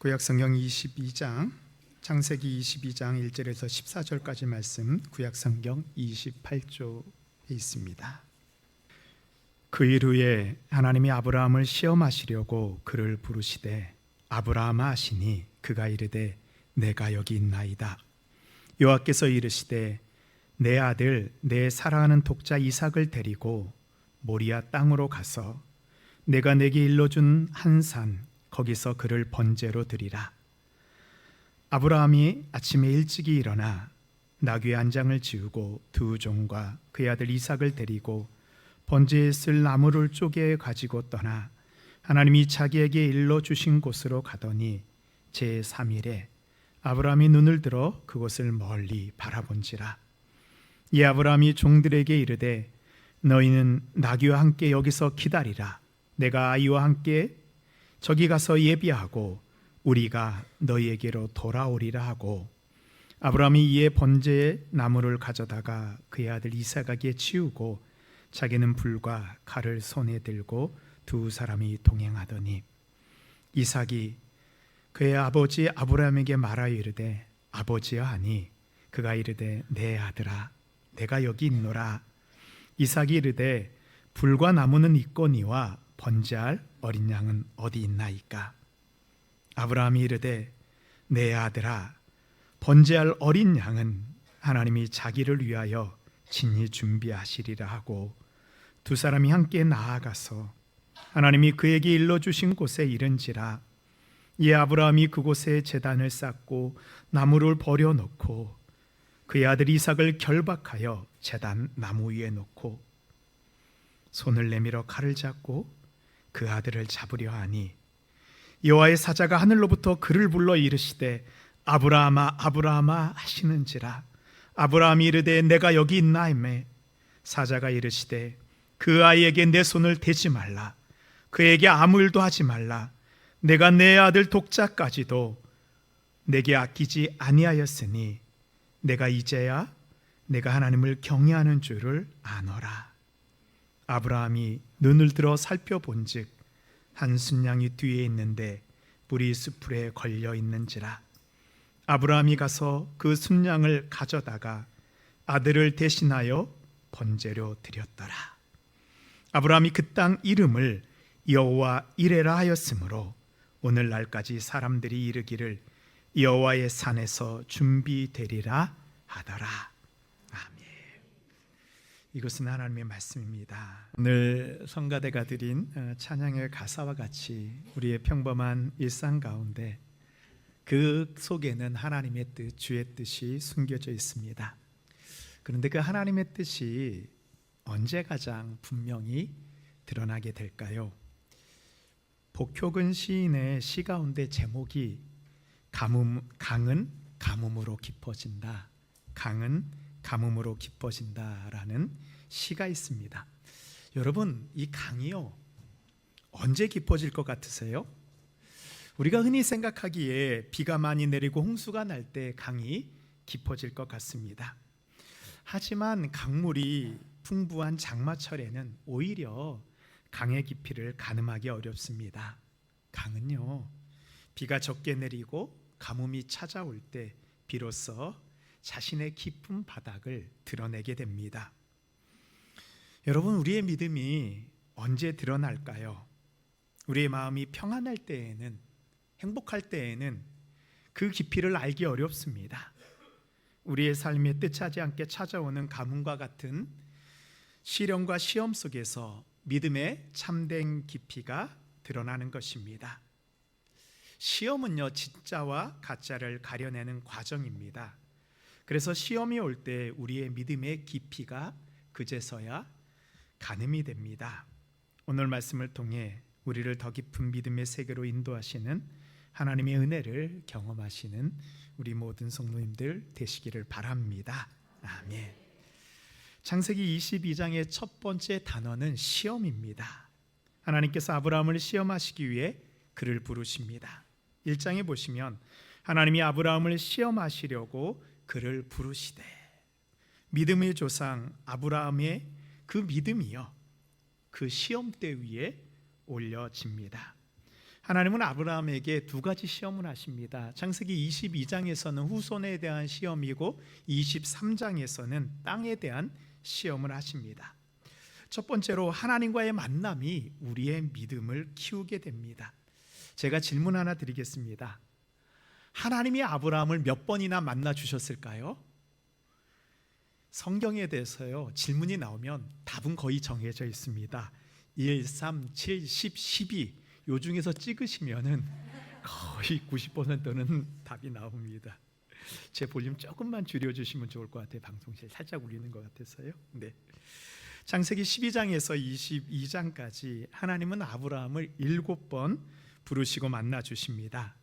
구약성경 22장 창세기 22장 1절에서 14절까지 말씀 구약성경 28조에 있습니다. 그 일 후에 하나님이 아브라함을 시험하시려고 그를 부르시되 아브라함아 하시니 그가 이르되 내가 여기 있나이다. 여호와께서 이르시되 내 아들 내 사랑하는 독자 이삭을 데리고 모리아 땅으로 가서 내가 내게 일러준 한 산 거기서 그를 번제로 드리라. 아브라함이 아침에 일찍이 일어나 나귀의 안장을 지우고 두 종과 그의 아들 이삭을 데리고 번제에 쓸 나무를 쪼개 가지고 떠나 하나님이 자기에게 일러주신 곳으로 가더니 제3일에 아브라함이 눈을 들어 그곳을 멀리 바라본지라. 이 아브라함이 종들에게 이르되 너희는 나귀와 함께 여기서 기다리라. 내가 아이와 함께 저기 가서 예비하고 우리가 너희에게로 돌아오리라 하고 아브라함이 이에 번제의 나무를 가져다가 그의 아들 이삭에게 치우고 자기는 불과 칼을 손에 들고 두 사람이 동행하더니 이삭이 그의 아버지 아브라함에게 말하여 이르되 아버지여 하니 그가 이르되 내 아들아 내가 여기 있노라. 이삭이 이르되 불과 나무는 있거니와 번제할 어린 양은 어디 있나이까? 아브라함이 이르되 내 아들아 번제할 어린 양은 하나님이 자기를 위하여 친히 준비하시리라 하고 두 사람이 함께 나아가서 하나님이 그에게 일러주신 곳에 이른지라. 이 아브라함이 그곳에 제단을 쌓고 나무를 버려놓고 그의 아들 이삭을 결박하여 제단 나무 위에 놓고 손을 내밀어 칼을 잡고 그 아들을 잡으려 하니 여호와의 사자가 하늘로부터 그를 불러 이르시되 아브라함아 아브라함아 하시는지라. 아브라함이 이르되 내가 여기 있나이매. 사자가 이르시되 그 아이에게 내 손을 대지 말라. 그에게 아무 일도 하지 말라. 내가 내 아들 독자까지도 내게 아끼지 아니하였으니 내가 이제야 내가 하나님을 경외하는 줄을 아노라. 아브라함이 눈을 들어 살펴본즉 한 순양이 뒤에 있는데 뿔이 수풀에 걸려 있는지라. 아브라함이 가서 그 순양을 가져다가 아들을 대신하여 번제로 드렸더라. 아브라함이 그 땅 이름을 여호와 이레라 하였으므로 오늘날까지 사람들이 이르기를 여호와의 산에서 준비되리라 하더라. 아멘. 이것은 하나님의 말씀입니다. 오늘 성가대가 드린 찬양의 가사와 같이 우리의 평범한 일상 가운데 그 속에는 하나님의 뜻, 주의 뜻이 숨겨져 있습니다. 그런데 그 하나님의 뜻이 언제 가장 분명히 드러나게 될까요? 복효근 시인의 시 가운데 제목이 강은 가뭄으로 깊어진다. 강은 가뭄으로 깊어진다라는 시가 있습니다. 여러분, 이 강이요 언제 깊어질 것 같으세요? 우리가 흔히 생각하기에 비가 많이 내리고 홍수가 날 때 강이 깊어질 것 같습니다. 하지만 강물이 풍부한 장마철에는 오히려 강의 깊이를 가늠하기 어렵습니다. 강은요 비가 적게 내리고 가뭄이 찾아올 때 비로소 자신의 깊은 바닥을 드러내게 됩니다. 여러분, 우리의 믿음이 언제 드러날까요? 우리의 마음이 평안할 때에는, 행복할 때에는 그 깊이를 알기 어렵습니다. 우리의 삶에 뜻하지 않게 찾아오는 가뭄과 같은 시련과 시험 속에서 믿음의 참된 깊이가 드러나는 것입니다. 시험은요 진짜와 가짜를 가려내는 과정입니다. 그래서 시험이 올 때 우리의 믿음의 깊이가 그제서야 가늠이 됩니다. 오늘 말씀을 통해 우리를 더 깊은 믿음의 세계로 인도하시는 하나님의 은혜를 경험하시는 우리 모든 성도님들 되시기를 바랍니다. 아멘. 창세기 22장의 첫 번째 단어는 시험입니다. 하나님께서 아브라함을 시험하시기 위해 그를 부르십니다. 1장에 보시면 하나님이 아브라함을 시험하시려고 그를 부르시되, 믿음의 조상 아브라함의 그 믿음이요 그 시험대 위에 올려집니다. 하나님은 아브라함에게 두 가지 시험을 하십니다. 창세기 22장에서는 후손에 대한 시험이고 23장에서는 땅에 대한 시험을 하십니다. 첫 번째로 하나님과의 만남이 우리의 믿음을 키우게 됩니다. 제가 질문 하나 드리겠습니다. 하나님이 아브라함을 몇 번이나 만나 주셨을까요? 성경에 대해서요, 질문이 나오면 답은 거의 정해져 있습니다. 1, 3, 7, 10, 12 요 중에서 찍으시면은 거의 90%는 답이 나옵니다. 제 볼륨 조금만 줄여주시면 좋을 것 같아요. 방송실 살짝 울리는 것 같아서요. 네. 창세기 12장에서 22장까지 하나님은 아브라함을 7번 부르시고 만나 주십니다.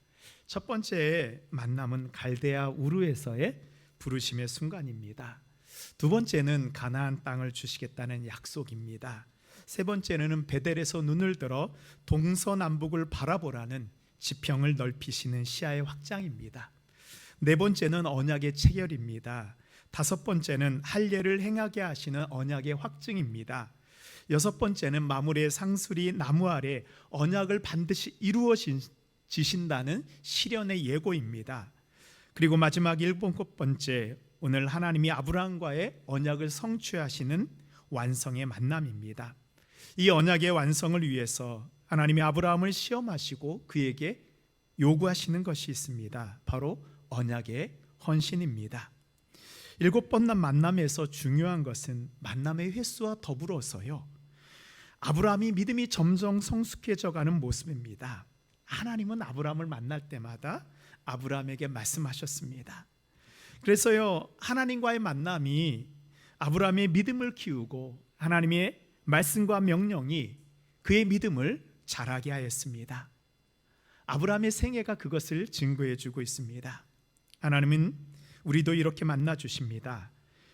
첫 번째 만남은 갈대아 우르에서의 부르심의 순간입니다. 두 번째는 가나안 땅을 주시겠다는 약속입니다. 세 번째는 베델에서 눈을 들어 동서남북을 바라보라는 지평을 넓히시는 시야의 확장입니다. 네 번째는 언약의 체결입니다. 다섯 번째는 할례를 행하게 하시는 언약의 확증입니다. 여섯 번째는 마물의 상수리 나무 아래 언약을 반드시 이루어지신다는 시련의 예고입니다. 그리고 마지막 일곱 번째, 오늘 하나님이 아브라함과의 언약을 성취하시는 완성의 만남입니다. 이 언약의 완성을 위해서 하나님이 아브라함을 시험하시고 그에게 요구하시는 것이 있습니다. 바로 언약의 헌신입니다. 7번 만남에서 중요한 것은 만남의 횟수와 더불어서요, 아브라함이 믿음이 점점 성숙해져 가는 모습입니다. 하나님은 아브라함을 만날 때마다 아브라함에게 말씀하셨습니다. 그래서요, 하나님과의 만남이 아브라함의 믿음을 키우고 하나님의 말씀과 명령이 그의 믿음을 자라게 하였습니다. 아브라함의 생애가 그것을 증거해 주고 있습니다. 하나님은 우리도 이렇게 만나 주십니다.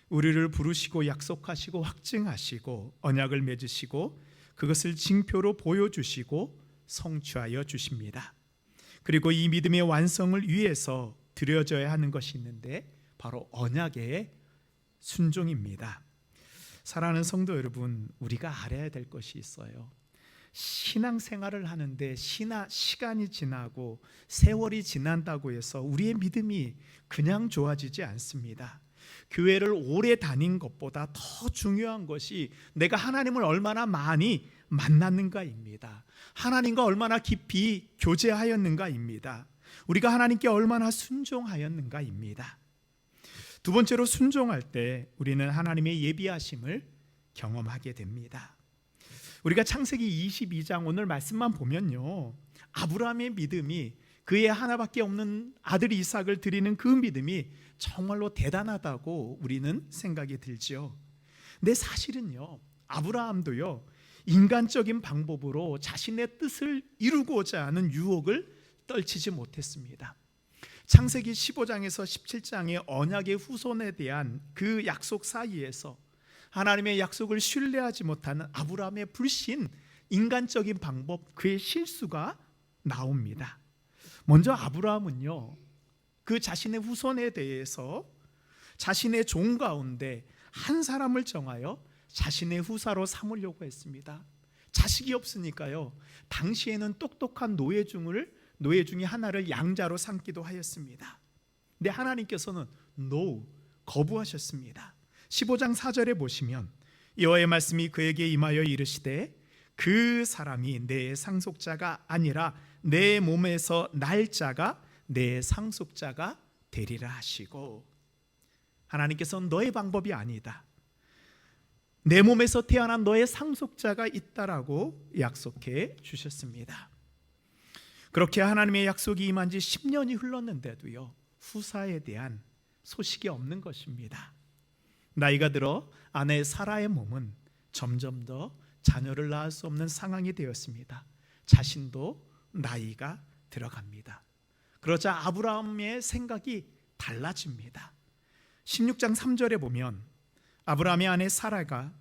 우리를 부르시고 약속하시고 확증하시고 언약을 맺으시고 그것을 징표로 보여주시고 성취하여 주십니다. 그리고 이 믿음의 완성을 위해서 드려져야 하는 것이 있는데 바로 언약의 순종입니다. 사랑하는 성도 여러분, 우리가 알아야 될 것이 있어요. 신앙생활을 하는데 시간이 지나고 세월이 지난다고 해서 우리의 믿음이 그냥 좋아지지 않습니다. 교회를 오래 다닌 것보다 더 중요한 것이 내가 하나님을 얼마나 많이 만났는가입니다. 하나님과 얼마나 깊이 교제하였는가입니다. 우리가 하나님께 얼마나 순종하였는가입니다. 두 번째로 순종할 때 우리는 하나님의 예비하심을 경험하게 됩니다. 우리가 창세기 22장 오늘 말씀만 보면요, 아브라함의 믿음이, 그의 하나밖에 없는 아들 이삭을 드리는 그 믿음이 정말로 대단하다고 우리는 생각이 들죠. 근데 사실은요, 아브라함도요, 인간적인 방법으로 자신의 뜻을 이루고자 하는 유혹을 떨치지 못했습니다. 창세기 15장에서 17장의 언약의 후손에 대한 그 약속 사이에서 하나님의 약속을 신뢰하지 못하는 아브라함의 불신, 인간적인 방법, 그의 실수가 나옵니다. 먼저 아브라함은요, 그 자신의 후손에 대해서 자신의 종 가운데 한 사람을 정하여 자신의 후사로 삼으려고 했습니다. 자식이 없으니까요, 당시에는 똑똑한 노예 중에 하나를 양자로 삼기도 하였습니다. 근데 하나님께서는 거부하셨습니다. 15장 4절에 보시면 여호와의 말씀이 그에게 임하여 이르시되 그 사람이 내 상속자가 아니라 내 몸에서 날 자가 내 상속자가 되리라 하시고, 하나님께서는 너의 방법이 아니다, 내 몸에서 태어난 너의 상속자가 있다라고 약속해 주셨습니다. 그렇게 하나님의 약속이 임한 지 10년이 흘렀는데도요, 후사에 대한 소식이 없는 것입니다. 나이가 들어 아내 사라의 몸은 점점 더 자녀를 낳을 수 없는 상황이 되었습니다. 자신도 나이가 들어갑니다. 그러자 아브라함의 생각이 달라집니다. 16장 3절에 보면 아브라함의 아내 사라가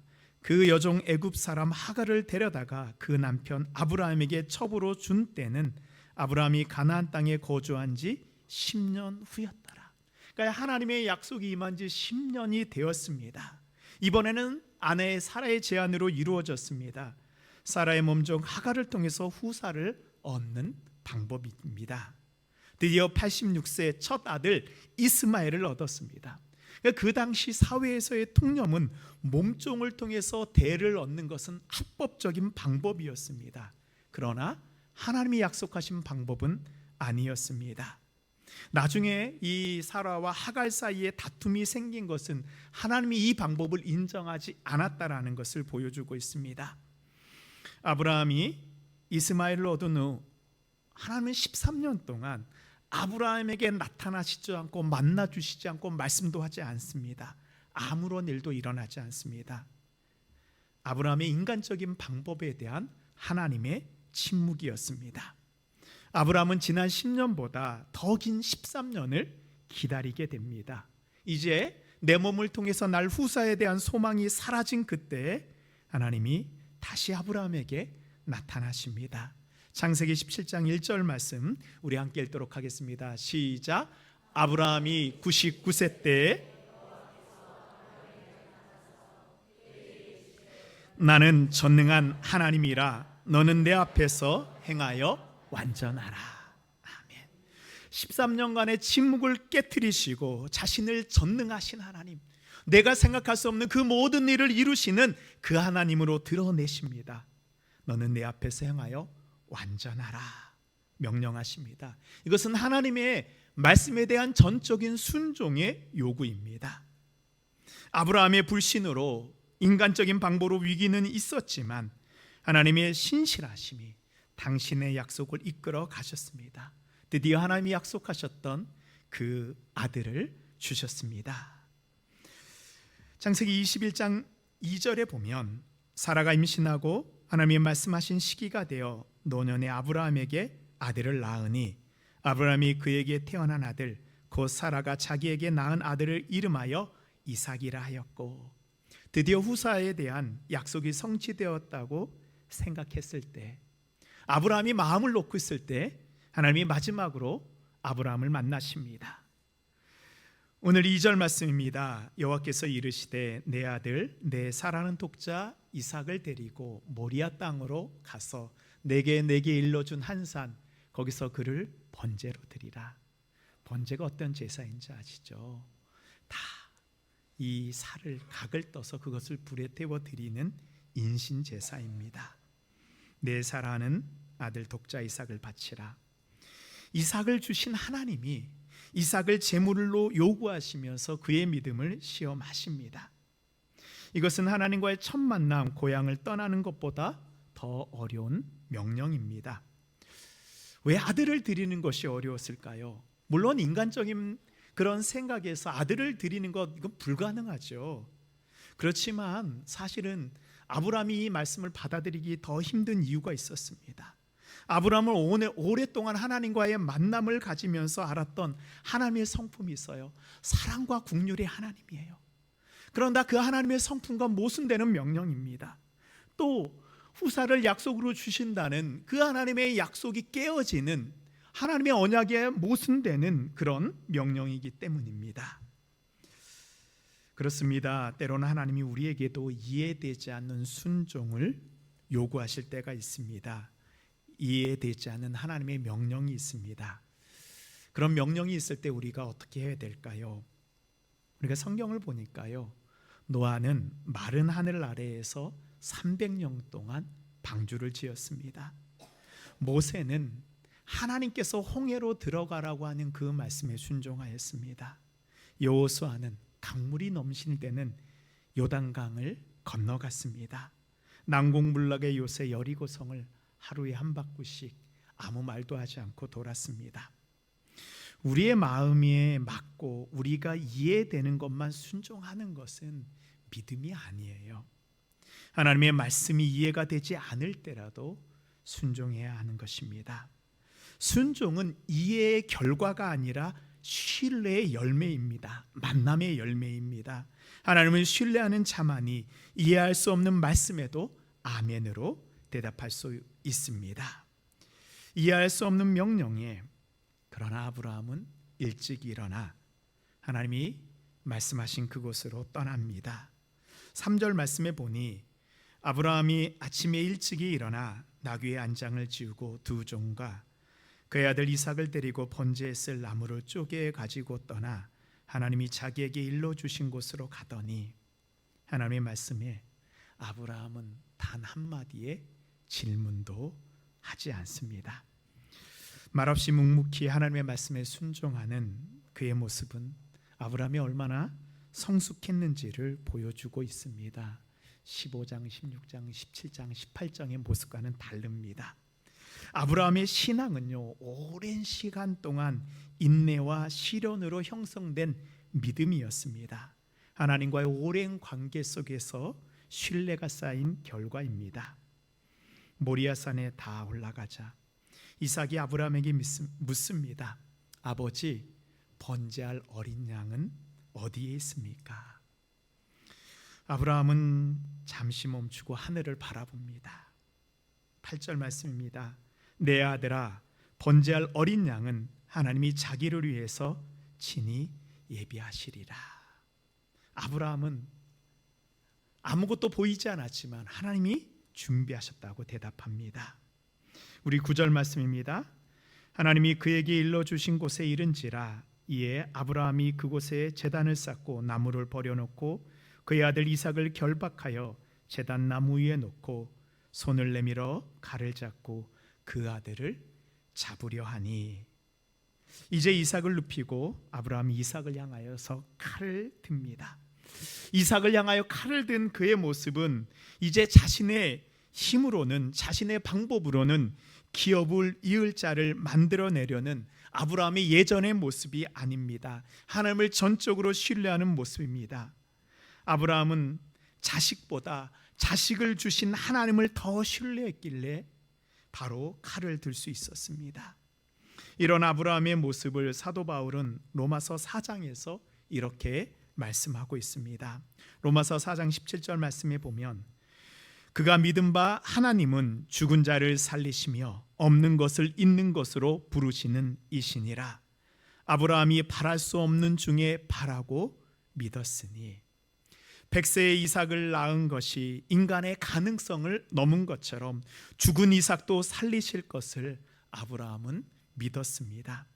그 여종 애굽 사람 하갈을 데려다가 그 남편 아브라함에게 첩으로 준 때는 아브라함이 가나안 땅에 거주한 지 10년 후였더라. 그러니까 하나님의 약속이 임한 지 10년이 되었습니다. 이번에는 아내 사라의 제안으로 이루어졌습니다. 사라의 몸종 하갈을 통해서 후사를 얻는 방법입니다. 드디어 86세 첫 아들 이스마엘을 얻었습니다. 그 당시 사회에서의 통념은 몸종을 통해서 대를 얻는 것은 합법적인 방법이었습니다. 그러나 하나님이 약속하신 방법은 아니었습니다. 나중에 이 사라와 하갈 사이에 다툼이 생긴 것은 하나님이 이 방법을 인정하지 않았다라는 것을 보여주고 있습니다. 아브라함이 이스마엘을 얻은 후 하나님은 13년 동안 아브라함에게 나타나시지 않고 만나주시지 않고 말씀도 하지 않습니다. 아무런 일도 일어나지 않습니다. 아브라함의 인간적인 방법에 대한 하나님의 침묵이었습니다. 아브라함은 지난 10년보다 더 긴 13년을 기다리게 됩니다. 이제 내 몸을 통해서 날 후사에 대한 소망이 사라진 그때 하나님이 다시 아브라함에게 나타나십니다. 창세기 17장 1절 말씀 우리 함께 읽도록 하겠습니다. 시작. 아브라함이 99세 때 나는 전능한 하나님이라 너는 내 앞에서 행하여 완전하라. 아멘. 13년간의 침묵을 깨트리시고 자신을 전능하신 하나님, 내가 생각할 수 없는 그 모든 일을 이루시는 그 하나님으로 드러내십니다. 너는 내 앞에서 행하여 완전하라 명령하십니다. 이것은 하나님의 말씀에 대한 전적인 순종의 요구입니다. 아브라함의 불신으로 인간적인 방법으로 위기는 있었지만 하나님의 신실하심이 당신의 약속을 이끌어 가셨습니다. 드디어 하나님이 약속하셨던 그 아들을 주셨습니다. 창세기 21장 2절에 보면 사라가 임신하고 하나님이 말씀하신 시기가 되어 노년의 아브라함에게 아들을 낳으니 아브라함이 그에게 태어난 아들 곧 사라가 자기에게 낳은 아들을 이름하여 이삭이라 하였고, 드디어 후사에 대한 약속이 성취되었다고 생각했을 때, 아브라함이 마음을 놓고 있을 때 하나님이 마지막으로 아브라함을 만나십니다. 오늘 2절 말씀입니다. 여호와께서 이르시되 내 아들 내 사랑하는 독자 이삭을 데리고 모리아 땅으로 가서 내게 일러준 한 산 거기서 그를 번제로 드리라. 번제가 어떤 제사인지 아시죠? 다 이 살을 각을 떠서 그것을 불에 태워 드리는 인신 제사입니다. 내 사랑하는 아들 독자 이삭을 바치라. 이삭을 주신 하나님이 이삭을 제물로 요구하시면서 그의 믿음을 시험하십니다. 이것은 하나님과의 첫 만남, 고향을 떠나는 것보다 더 어려운 명령입니다. 왜 아들을 드리는 것이 어려웠을까요? 물론 인간적인 그런 생각에서 아들을 드리는 것 이건 불가능하죠. 그렇지만 사실은 아브라함이 이 말씀을 받아들이기 더 힘든 이유가 있었습니다. 아브라함은 오랫동안 하나님과의 만남을 가지면서 알았던 하나님의 성품이 있어요. 사랑과 긍휼의 하나님이에요. 그런데 그 하나님의 성품과 모순되는 명령입니다. 또 후사를 약속으로 주신다는 그 하나님의 약속이 깨어지는 하나님의 언약에 모순되는 그런 명령이기 때문입니다. 그렇습니다. 때로는 하나님이 우리에게도 이해되지 않는 순종을 요구하실 때가 있습니다. 이해되지 않는 하나님의 명령이 있습니다. 그런 명령이 있을 때 우리가 어떻게 해야 될까요? 우리가 성경을 보니까요, 노아는 마른 하늘 아래에서 300년 동안 방주를 지었습니다. 모세는 하나님께서 홍해로 들어가라고 하는 그 말씀에 순종하였습니다. 여호수아는 강물이 넘칠 때는 요단강을 건너갔습니다. 난공불락의 요새 여리고성을 하루에 한 바퀴씩 아무 말도 하지 않고 돌았습니다. 우리의 마음에 맞고 우리가 이해되는 것만 순종하는 것은 믿음이 아니에요. 하나님의 말씀이 이해가 되지 않을 때라도 순종해야 하는 것입니다. 순종은 이해의 결과가 아니라 신뢰의 열매입니다. 만남의 열매입니다. 하나님을 신뢰하는 자만이 이해할 수 없는 말씀에도 아멘으로 대답할 수 있습니다. 이해할 수 없는 명령에 그러나 아브라함은 일찍 일어나 하나님이 말씀하신 그곳으로 떠납니다. 3절 말씀에 보니 아브라함이 아침에 일찍이 일어나 나귀의 안장을 지우고 두 종과 그의 아들 이삭을 데리고 번제에 쓸 나무를 쪼개 가지고 떠나 하나님이 자기에게 일러주신 곳으로 가더니 하나님의 말씀에 아브라함은 단 한마디의 질문도 하지 않습니다. 말없이 묵묵히 하나님의 말씀에 순종하는 그의 모습은 아브라함이 얼마나 성숙했는지를 보여주고 있습니다. 15장, 16장, 17장, 18장의 모습과는 다릅니다. 아브라함의 신앙은요, 오랜 시간 동안 인내와 시련으로 형성된 믿음이었습니다. 하나님과의 오랜 관계 속에서 신뢰가 쌓인 결과입니다. 모리아산에 다 올라가자 이삭이 아브라함에게 묻습니다. 아버지, 번제할 어린 양은 어디에 있습니까? 아브라함은 잠시 멈추고 하늘을 바라봅니다. 8절 말씀입니다. 내 아들아, 번제할 어린 양은 하나님이 자기를 위해서 친히 예비하시리라. 아브라함은 아무것도 보이지 않았지만 하나님이 준비하셨다고 대답합니다. 우리 9절 말씀입니다. 하나님이 그에게 일러주신 곳에 이른지라 이에 아브라함이 그곳에 제단을 쌓고 나무를 버려놓고 그의 아들 이삭을 결박하여 제단 나무 위에 놓고 손을 내밀어 칼을 잡고 그 아들을 잡으려 하니 이제 이삭을 눕히고 아브라함이 이삭을 향하여서 칼을 듭니다. 이삭을 향하여 칼을 든 그의 모습은 이제 자신의 힘으로는 자신의 방법으로는 기업을 이을 자를 만들어내려는 아브라함의 예전의 모습이 아닙니다. 하나님을 전적으로 신뢰하는 모습입니다. 아브라함은 자식보다 자식을 주신 하나님을 더 신뢰했길래 바로 칼을 들 수 있었습니다. 이런 아브라함의 모습을 사도 바울은 로마서 4장에서 이렇게 말씀하고 있습니다. 로마서 4장 17절 말씀에 보면 그가 믿은 바 하나님은 죽은 자를 살리시며 없는 것을 있는 것으로 부르시는 이시니라. 아브라함이 바랄 수 없는 중에 바라고 믿었으니 100세의 이삭을 낳은 것이 인간의 가능성을 넘은 것처럼 죽은 이삭도 살리실 것을 아브라함은 믿었습니다.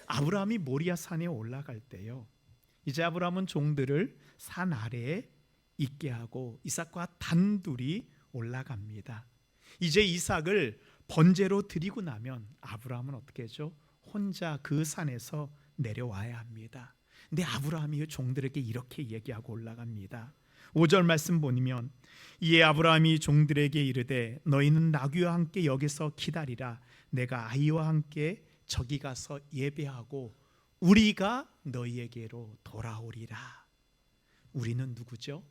아브라함이 모리아 산에 올라갈 때요, 이제 아브라함은 종들을 산 아래에 있게 하고 이삭과 단둘이 올라갑니다. 이제 이삭을 번제로 드리고 나면 아브라함은 어떻게 하죠? 혼자 그 산에서 내려와야 합니다. 근데 아브라함이 종들에게 이렇게 얘기하고 올라갑니다. 5절 말씀 보면 이에 아브라함이 종들에게 이르되 너희는 나귀와 함께 여기서 기다리라. 내가 아이와 함께 저기 가서 예배하고 우리가 너희에게로 돌아오리라. 우리는 누구죠?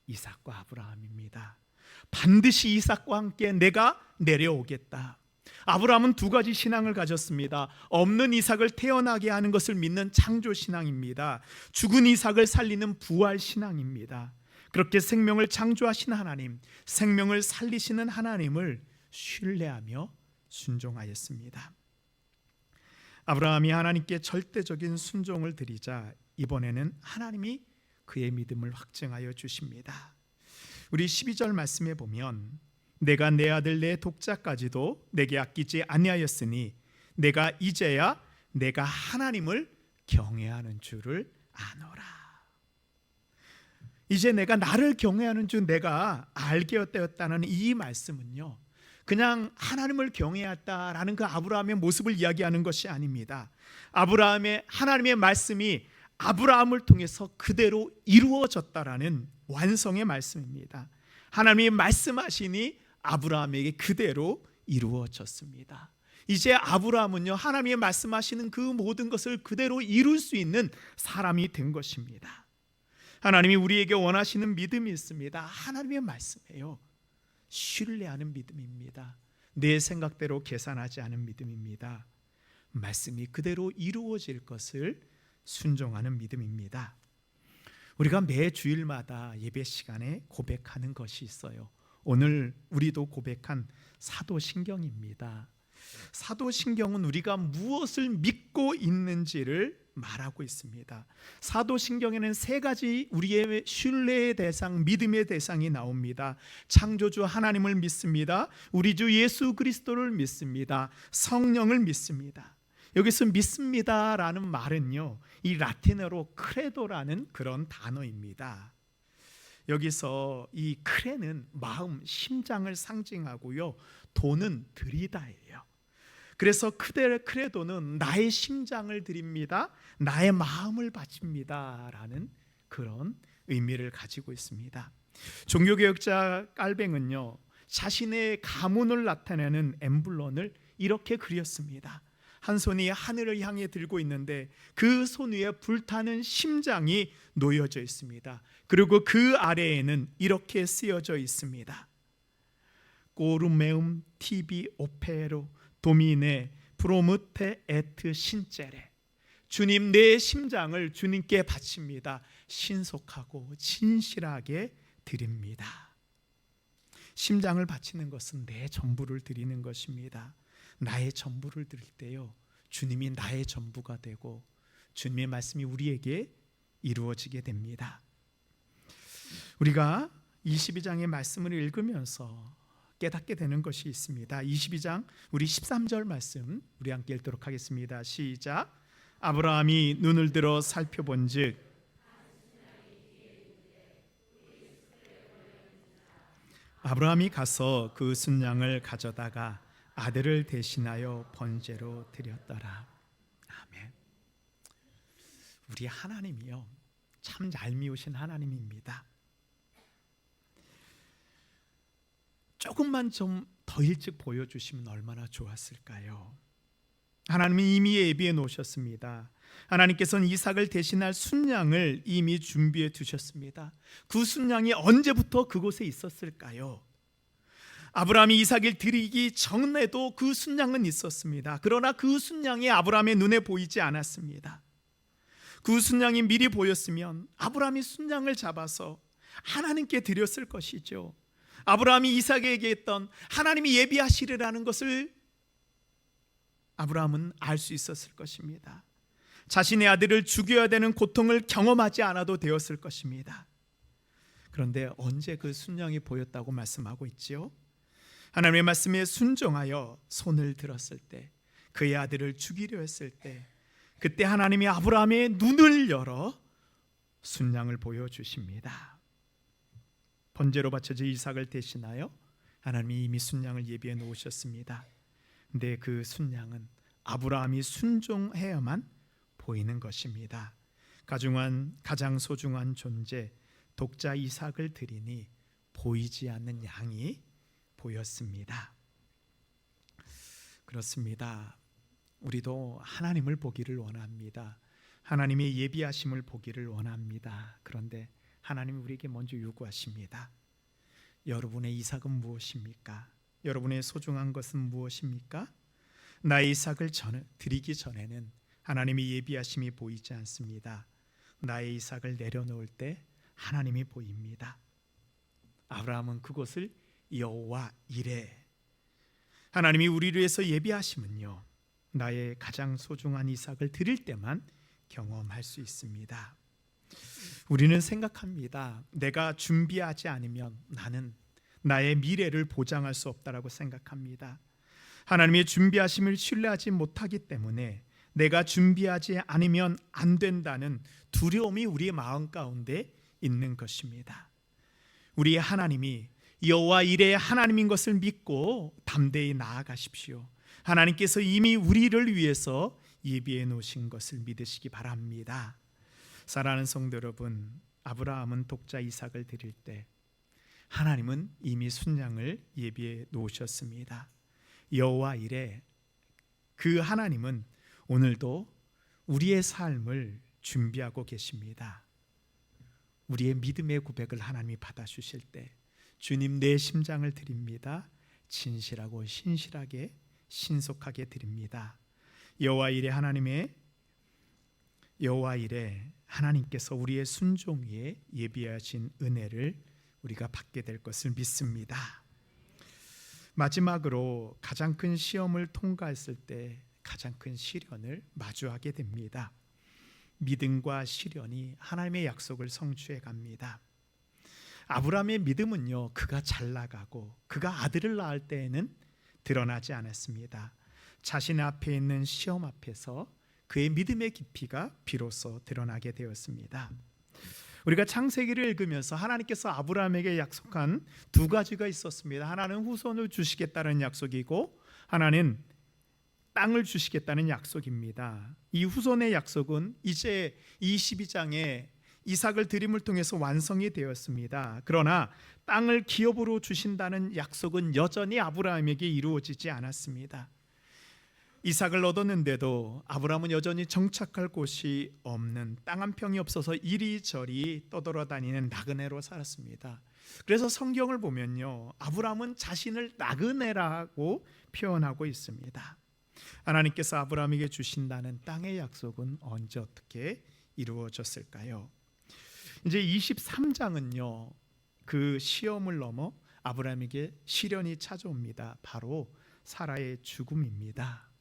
이삭과 아브라함입니다. 반드시 이삭과 함께 내가 내려오겠다. 아브라함은 두 가지 신앙을 가졌습니다. 없는 이삭을 태어나게 하는 것을 믿는 창조 신앙입니다. 죽은 이삭을 살리는 부활 신앙입니다. 그렇게 생명을 창조하신 하나님, 생명을 살리시는 하나님을 신뢰하며 순종하였습니다. 아브라함이 하나님께 절대적인 순종을 드리자 이번에는 하나님이 그의 믿음을 확증하여 주십니다. 우리 12절 말씀에 보면 내가 내 아들 내 독자까지도 내게 아끼지 아니하였으니 내가 이제야 내가 하나님을 경외하는 줄을 아노라. 이제 내가 나를 경외하는 줄 내가 알게 되었다는 이 말씀은요, 그냥 하나님을 경외했다라는 그 아브라함의 모습을 이야기하는 것이 아닙니다. 하나님의 말씀이 아브라함을 통해서 그대로 이루어졌다라는 완성의 말씀입니다. 하나님이 말씀하시니 아브라함에게 그대로 이루어졌습니다. 이제 아브라함은요, 하나님이 말씀하시는 그 모든 것을 그대로 이룰 수 있는 사람이 된 것입니다. 하나님이 우리에게 원하시는 믿음이 있습니다. 하나님의 말씀이에요. 신뢰하는 믿음입니다. 내 생각대로 계산하지 않은 믿음입니다. 말씀이 그대로 이루어질 것을 순종하는 믿음입니다. 우리가 매 주일마다 예배 시간에 고백하는 것이 있어요. 오늘 우리도 고백한 사도신경입니다. 사도신경은 우리가 무엇을 믿고 있는지를 말하고 있습니다. 사도신경에는 세 가지 우리의 신뢰의 대상, 믿음의 대상이 나옵니다. 창조주 하나님을 믿습니다. 우리 주 예수 그리스도를 믿습니다. 성령을 믿습니다. 여기서 믿습니다라는 말은요, 이 라틴어로 크레도라는 그런 단어입니다. 여기서 이 크레는 마음, 심장을 상징하고요, 도는 드리다예요. 그래서 크레도는 나의 심장을 드립니다, 나의 마음을 바칩니다 라는 그런 의미를 가지고 있습니다. 종교개혁자 깔뱅은요, 자신의 가문을 나타내는 엠블럼을 이렇게 그렸습니다. 한 손이 하늘을 향해 들고 있는데 그 손 위에 불타는 심장이 놓여져 있습니다. 그리고 그 아래에는 이렇게 쓰여져 있습니다. 꼬르메움 티비 오페로 도미네 프로무테 에트 신체레. 주님, 내 심장을 주님께 바칩니다. 신속하고 진실하게 드립니다. 심장을 바치는 것은 내 전부를 드리는 것입니다. 나의 전부를 드릴 때요, 주님이 나의 전부가 되고 주님의 말씀이 우리에게 이루어지게 됩니다. 우리가 22장의 말씀을 읽으면서 깨닫게 되는 것이 있습니다. 22장 우리 13절 말씀 우리 함께 읽도록 하겠습니다. 시작. 아브라함이 눈을 들어 살펴본즉 아브라함이 가서 그 순양을 가져다가 아들을 대신하여 번제로 드렸더라. 아멘. 우리 하나님이요, 참 얄미우신 하나님입니다. 조금만 좀 더 일찍 보여주시면 얼마나 좋았을까요? 하나님은 이미 예비해 놓으셨습니다. 하나님께서는 이삭을 대신할 순양을 이미 준비해 두셨습니다. 그 순양이 언제부터 그곳에 있었을까요? 아브라함이 이삭을 드리기 전에도 그 순양은 있었습니다. 그러나 그 순양이 아브라함의 눈에 보이지 않았습니다. 그 순양이 미리 보였으면 아브라함이 순양을 잡아서 하나님께 드렸을 것이죠. 아브라함이 이삭에게 했던 하나님이 예비하시리라는 것을 아브라함은 알 수 있었을 것입니다. 자신의 아들을 죽여야 되는 고통을 경험하지 않아도 되었을 것입니다. 그런데 언제 그 순양이 보였다고 말씀하고 있지요? 하나님의 말씀에 순종하여 손을 들었을 때, 그의 아들을 죽이려 했을 때, 그때 하나님이 아브라함의 눈을 열어 순양을 보여주십니다. 번제로 바쳐질 이삭을 대신하여 하나님이 이미 순양을 예비해 놓으셨습니다. 근데 그 순양은 아브라함이 순종해야만 보이는 것입니다. 가장 소중한 존재 독자 이삭을 드리니 보이지 않는 양이 보였습니다. 그렇습니다. 우리도 하나님을 보기를 원합니다. 하나님의 예비하심을 보기를 원합니다. 그런데 하나님이 우리에게 먼저 요구하십니다. 여러분의 이삭은 무엇입니까? 여러분의 소중한 것은 무엇입니까? 나의 이삭을 드리기 전에는 하나님의 예비하심이 보이지 않습니다. 나의 이삭을 내려놓을 때 하나님이 보입니다. 아브라함은 그것을 여호와 이레, 하나님이 우리를 위해서 예비하심은요, 나의 가장 소중한 이삭을 드릴 때만 경험할 수 있습니다. 우리는 생각합니다. 내가 준비하지 않으면 나는 나의 미래를 보장할 수 없다라고 생각합니다. 하나님의 준비하심을 신뢰하지 못하기 때문에 내가 준비하지 않으면 안 된다는 두려움이 우리의 마음 가운데 있는 것입니다. 우리 하나님이 여호와 이레의 하나님인 것을 믿고 담대히 나아가십시오. 하나님께서 이미 우리를 위해서 예비해 놓으신 것을 믿으시기 바랍니다. 사랑하는 성도 여러분, 아브라함은 독자 이삭을 드릴 때 하나님은 이미 순양을 예비해 놓으셨습니다. 여호와 이레, 그 하나님은 오늘도 우리의 삶을 준비하고 계십니다. 우리의 믿음의 고백을 하나님이 받아주실 때, 주님 내 심장을 드립니다, 진실하고 신실하게 신속하게 드립니다. 여호와 이레 하나님께서 우리의 순종 위에 예비하신 은혜를 우리가 받게 될 것을 믿습니다. 마지막으로 가장 큰 시험을 통과했을 때 가장 큰 시련을 마주하게 됩니다. 믿음과 시련이 하나님의 약속을 성취해 갑니다. 아브라함의 믿음은요, 그가 잘 나가고 그가 아들을 낳을 때에는 드러나지 않았습니다. 자신 앞에 있는 시험 앞에서 그의 믿음의 깊이가 비로소 드러나게 되었습니다. 우리가 창세기를 읽으면서 하나님께서 아브라함에게 약속한 두 가지가 있었습니다. 하나는 후손을 주시겠다는 약속이고 하나는 땅을 주시겠다는 약속입니다. 이 후손의 약속은 이제 22장에 이삭을 드림을 통해서 완성이 되었습니다. 그러나 땅을 기업으로 주신다는 약속은 여전히 아브라함에게 이루어지지 않았습니다. 이삭을 얻었는데도 아브라함은 여전히 정착할 곳이 없는 땅 한 평이 없어서 이리저리 떠돌아다니는 나그네로 살았습니다. 그래서 성경을 보면요, 아브라함은 자신을 나그네라고 표현하고 있습니다. 하나님께서 아브라함에게 주신다는 땅의 약속은 언제 어떻게 이루어졌을까요? 이제 23장은요, 그 시험을 넘어 아브라함에게 시련이 찾아옵니다. 바로 사라의 죽음입니다.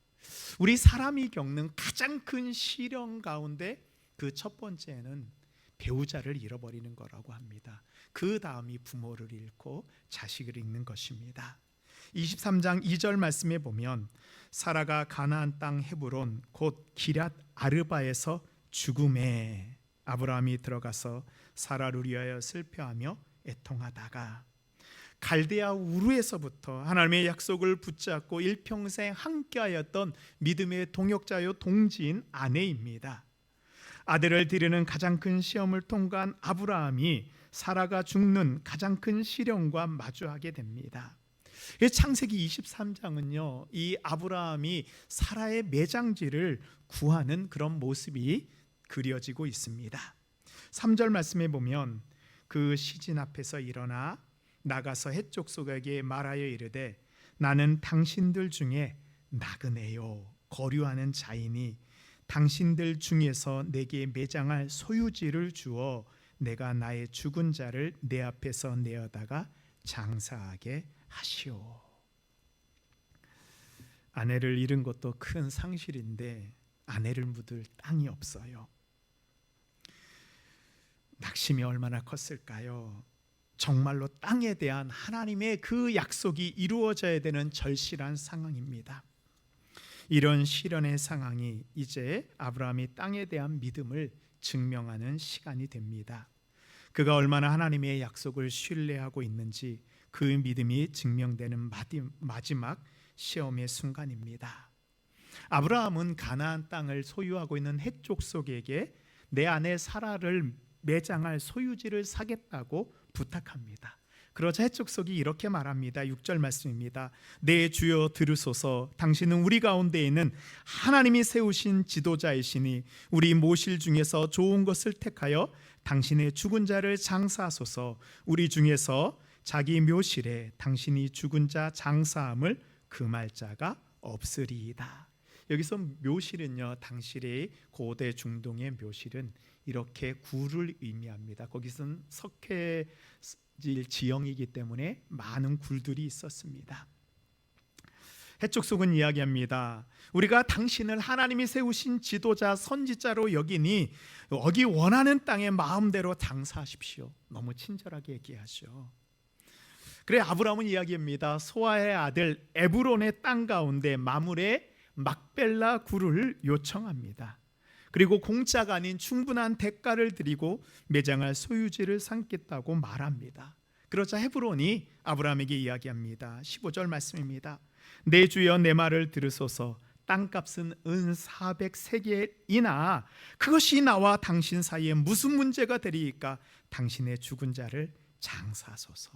우리 사람이 겪는 가장 큰 시련 가운데 그 첫 번째는 배우자를 잃어버리는 거라고 합니다. 그 다음이 부모를 잃고 자식을 잃는 것입니다. 23장 2절 말씀에 보면 사라가 가나안 땅 헤브론 곧 기럇 아르바에서 죽음에 아브라함이 들어가서 사라를 위하여 슬퍼하며 애통하다가 갈대아 우르에서부터 하나님의 약속을 붙잡고 일평생 함께하였던 믿음의 동역자요 동지인 아내입니다. 아들을 기르는 가장 큰 시험을 통과한 아브라함이 사라가 죽는 가장 큰 시련과 마주하게 됩니다. 창세기 23장은요, 이 아브라함이 사라의 매장지를 구하는 그런 모습이 그려지고 있습니다. 3절 말씀에 보면 그 시진 앞에서 일어나 나가서 헷족 속에게 말하여 이르되 나는 당신들 중에 나그네요 거류하는 자이니 당신들 중에서 내게 매장할 소유지를 주어 내가 나의 죽은 자를 내 앞에서 내어다가 장사하게 하시오. 아내를 잃은 것도 큰 상실인데 아내를 묻을 땅이 없어요. 낙심이 얼마나 컸을까요? 정말로 땅에 대한 하나님의 그 약속이 이루어져야 되는 절실한 상황입니다. 이런 시련의 상황이 이제 아브라함이 땅에 대한 믿음을 증명하는 시간이 됩니다. 그가 얼마나 하나님의 약속을 신뢰하고 있는지 그 믿음이 증명되는 마지막 시험의 순간입니다. 아브라함은 가나안 땅을 소유하고 있는 헷족 속에게 내 아내 사라를 매장할 소유지를 사겠다고 부탁합니다. 그러자 헷족 속이 이렇게 말합니다. 6절 말씀입니다. 내 주여 들으소서. 당신은 우리 가운데 있는 하나님이 세우신 지도자이시니 우리 모실 중에서 좋은 것을 택하여 당신의 죽은 자를 장사하소서. 우리 중에서 자기 묘실에 당신이 죽은 자 장사함을 금할 자가 없으리이다. 여기서 묘실은요, 당시의 고대 중동의 묘실은 이렇게 굴을 의미합니다. 거기서는 석회질 지형이기 때문에 많은 굴들이 있었습니다. 해쪽 속은 이야기합니다. 우리가 당신을 하나님이 세우신 지도자 선지자로 여기니 여기 원하는 땅에 마음대로 장사하십시오. 너무 친절하게 얘기하죠. 그래 아브라함은 이야기합니다. 소아의 아들 에브론의 땅 가운데 마물의 막벨라 굴을 요청합니다. 그리고 공짜가 아닌 충분한 대가를 드리고 매장할 소유지를 삼겠다고 말합니다. 그러자 헤브론이 아브라함에게 이야기합니다. 15절 말씀입니다. 내 주여 내 말을 들으소서. 땅값은 은 400세겔이나 그것이 나와 당신 사이에 무슨 문제가 되리이까? 당신의 죽은 자를 장사하소서.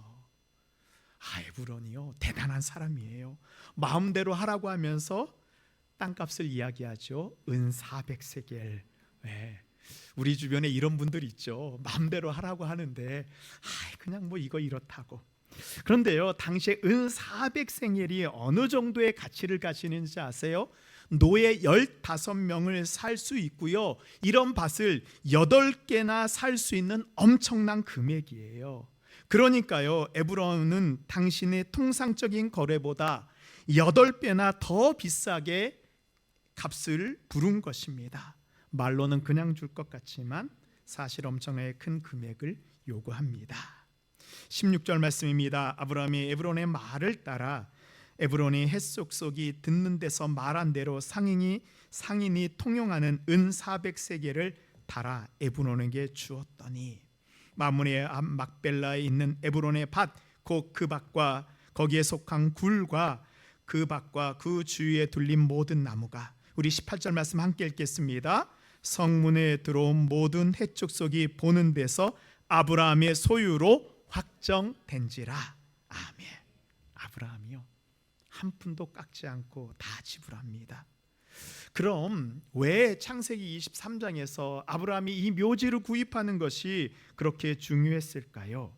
헤브론이요, 대단한 사람이에요. 마음대로 하라고 하면서 땅값을 이야기하죠. 은 400세겔. 네. 우리 주변에 이런 분들 있죠. 마음대로 하라고 하는데 그냥 뭐 이거 이렇다고. 그런데요, 당시에 은 400세겔이 어느 정도의 가치를 가지는지 아세요? 노예 15명을 살 수 있고요, 이런 밭을 8개나 살 수 있는 엄청난 금액이에요. 그러니까요, 에브론은 당신의 통상적인 거래보다 8배나 더 비싸게 값을 부른 것입니다. 말로는 그냥 줄 것 같지만 사실 엄청나게 큰 금액을 요구합니다. 16절 말씀입니다. 아브라함이 에브론의 말을 따라 에브론이 헷속속이 듣는 데서 말한 대로 상인이 통용하는 은 400세겔을 달아 에브론에게 주었더니 마므리의 앞 막벨라에 있는 에브론의 밭 곧 그 밭과 거기에 속한 굴과 그 밭과 그 주위에 둘린 모든 나무가, 우리 18절 말씀 함께 읽겠습니다. 성문에 들어온 모든 헷족속이 보는 데서 아브라함의 소유로 확정된지라. 아멘. 아브라함이요, 한 푼도 깎지 않고 다 지불합니다. 그럼 왜 창세기 23장에서 아브라함이 이 묘지를 구입하는 것이 그렇게 중요했을까요?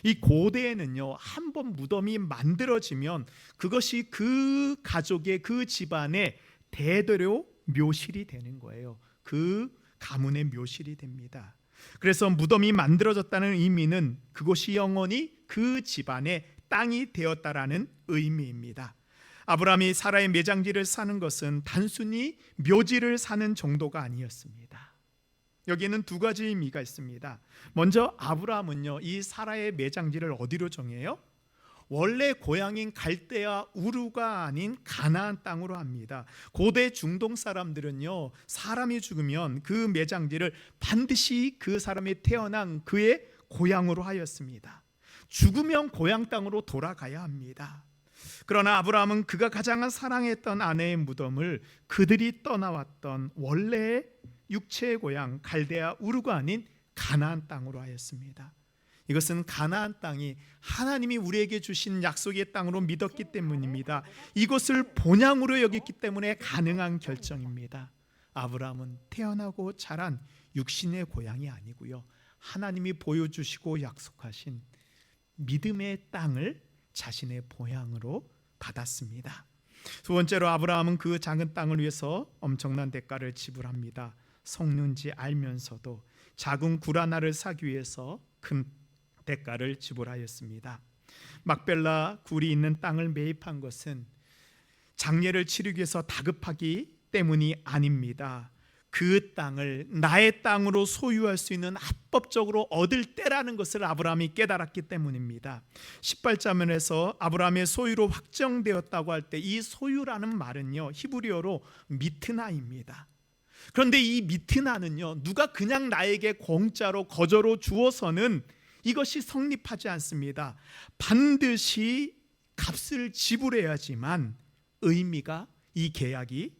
이 고대에는요, 한 번 무덤이 만들어지면 그것이 그 가족의, 그 집안의 대대로 묘실이 되는 거예요. 그 가문의 묘실이 됩니다. 그래서 무덤이 만들어졌다는 의미는 그곳이 영원히 그 집안의 땅이 되었다라는 의미입니다. 아브라함이 사라의 매장지를 사는 것은 단순히 묘지를 사는 정도가 아니었습니다. 여기에는 두 가지 의미가 있습니다. 먼저 아브라함은요, 이 사라의 매장지를 어디로 정해요? 원래 고향인 갈대아 우르가 아닌 가나안 땅으로 합니다. 고대 중동 사람들은요, 사람이 죽으면 그 매장지를 반드시 그 사람이 태어난 그의 고향으로 하였습니다. 죽으면 고향 땅으로 돌아가야 합니다. 그러나 아브라함은 그가 가장 사랑했던 아내의 무덤을 그들이 떠나왔던 원래의 육체의 고향 갈대아 우르가 아닌 가나안 땅으로 하였습니다. 이것은 가나안 땅이 하나님이 우리에게 주신 약속의 땅으로 믿었기 때문입니다. 이것을 본향으로 여겼기 때문에 가능한 결정입니다. 아브라함은 태어나고 자란 육신의 고향이 아니고요, 하나님이 보여주시고 약속하신 믿음의 땅을 자신의 보향으로 받았습니다. 두 번째로 아브라함은 그 작은 땅을 위해서 엄청난 대가를 지불합니다. 속는지 알면서도 작은 굴 하나를 사기 위해서 큰 대가를 지불하였습니다. 막벨라 굴이 있는 땅을 매입한 것은 장례를 치르기 위해서 다급하기 때문이 아닙니다. 그 땅을 나의 땅으로 소유할 수 있는 합법적으로 얻을 때라는 것을 아브라함이 깨달았기 때문입니다. 18장면에서 아브라함의 소유로 확정되었다고 할 때 이 소유라는 말은요, 히브리어로 미트나입니다. 그런데 이 미트나는요, 누가 그냥 나에게 공짜로 거저로 주어서는 이것이 성립하지 않습니다. 반드시 값을 지불해야지만 의미가, 이 계약이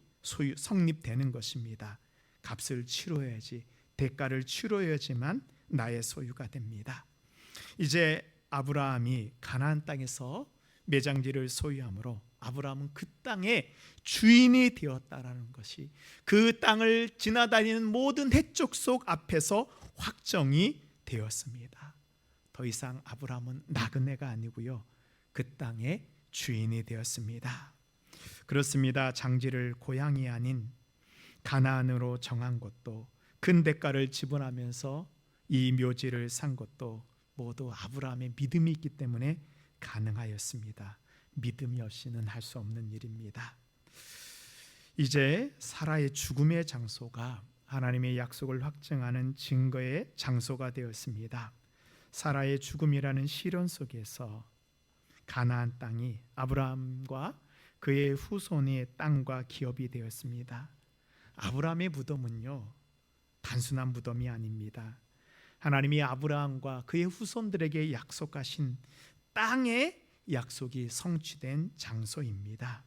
성립되는 것입니다. 값을 치러야지, 대가를 치러야지만 나의 소유가 됩니다. 이제 아브라함이 가나안 땅에서 매장지를 소유함으로 아브라함은 그 땅의 주인이 되었다라는 것이 그 땅을 지나다니는 모든 헷족속 앞에서 확정이 되었습니다. 더 이상 아브라함은 나그네가 아니고요, 그 땅의 주인이 되었습니다. 그렇습니다. 장지를 고향이 아닌 가나안으로 정한 것도, 큰 대가를 지불하면서 이 묘지를 산 것도 모두 아브라함의 믿음이 있기 때문에 가능하였습니다. 믿음이 없이는 할 수 없는 일입니다. 이제 사라의 죽음의 장소가 하나님의 약속을 확증하는 증거의 장소가 되었습니다. 사라의 죽음이라는 시련 속에서 가나안 땅이 아브라함과 그의 후손의 땅과 기업이 되었습니다. 아브라함의 무덤은요, 단순한 무덤이 아닙니다. 하나님이 아브라함과 그의 후손들에게 약속하신 땅의 약속이 성취된 장소입니다.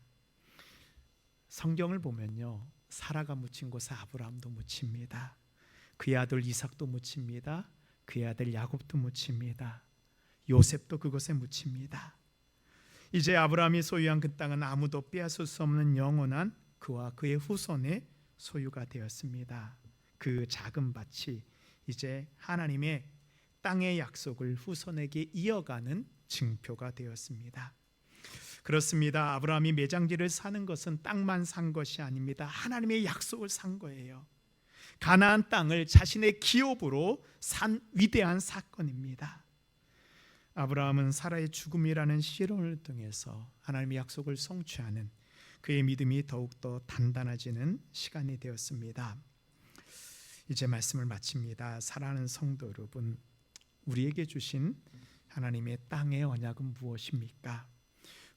성경을 보면요, 사라가 묻힌 곳에 아브라함도 묻힙니다. 그의 아들 이삭도 묻힙니다. 그의 아들 야곱도 묻힙니다. 요셉도 그곳에 묻힙니다. 이제 아브라함이 소유한 그 땅은 아무도 빼앗을 수 없는 영원한 그와 그의 후손의 소유가 되었습니다. 그 작은 밭이 이제 하나님의 땅의 약속을 후손에게 이어가는 증표가 되었습니다. 그렇습니다. 아브라함이 매장지를 사는 것은 땅만 산 것이 아닙니다. 하나님의 약속을 산 거예요. 가나안 땅을 자신의 기업으로 산 위대한 사건입니다. 아브라함은 사라의 죽음이라는 시련을 통해서 하나님의 약속을 성취하는 그의 믿음이 더욱더 단단해지는 시간이 되었습니다. 이제 말씀을 마칩니다. 사랑하는 성도 여러분, 우리에게 주신 하나님의 땅의 언약은 무엇입니까?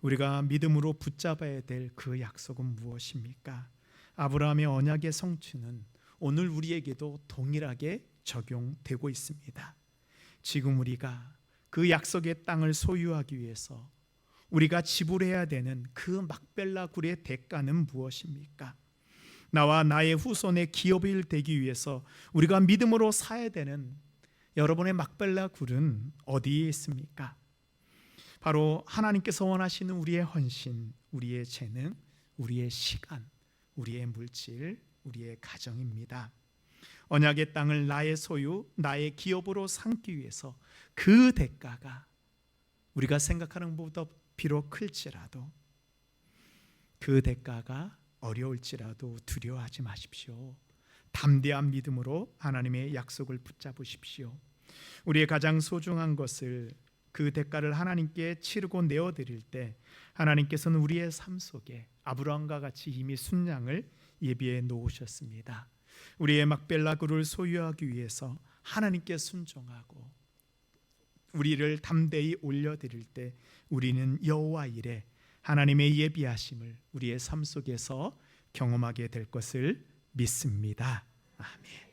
우리가 믿음으로 붙잡아야 될 그 약속은 무엇입니까? 아브라함의 언약의 성취는 오늘 우리에게도 동일하게 적용되고 있습니다. 지금 우리가 그 약속의 땅을 소유하기 위해서 우리가 지불해야 되는 그 막벨라 굴의 대가는 무엇입니까? 나와 나의 후손의 기업이 되기 위해서 우리가 믿음으로 사야 되는 여러분의 막벨라 굴은 어디에 있습니까? 바로 하나님께서 원하시는 우리의 헌신, 우리의 재능, 우리의 시간, 우리의 물질, 우리의 가정입니다. 언약의 땅을 나의 소유, 나의 기업으로 삼기 위해서 그 대가가 우리가 생각하는 것보다 비록 클지라도, 그 대가가 어려울지라도 두려워하지 마십시오. 담대한 믿음으로 하나님의 약속을 붙잡으십시오. 우리의 가장 소중한 것을, 그 대가를 하나님께 치르고 내어드릴 때 하나님께서는 우리의 삶 속에 아브라함과 같이 이미 순양을 예비해 놓으셨습니다. 우리의 막벨라 굴을 소유하기 위해서 하나님께 순종하고 우리를 담대히 올려드릴 때 우리는 여호와 일에 하나님의 예비하심을 우리의 삶 속에서 경험하게 될 것을 믿습니다. 아멘.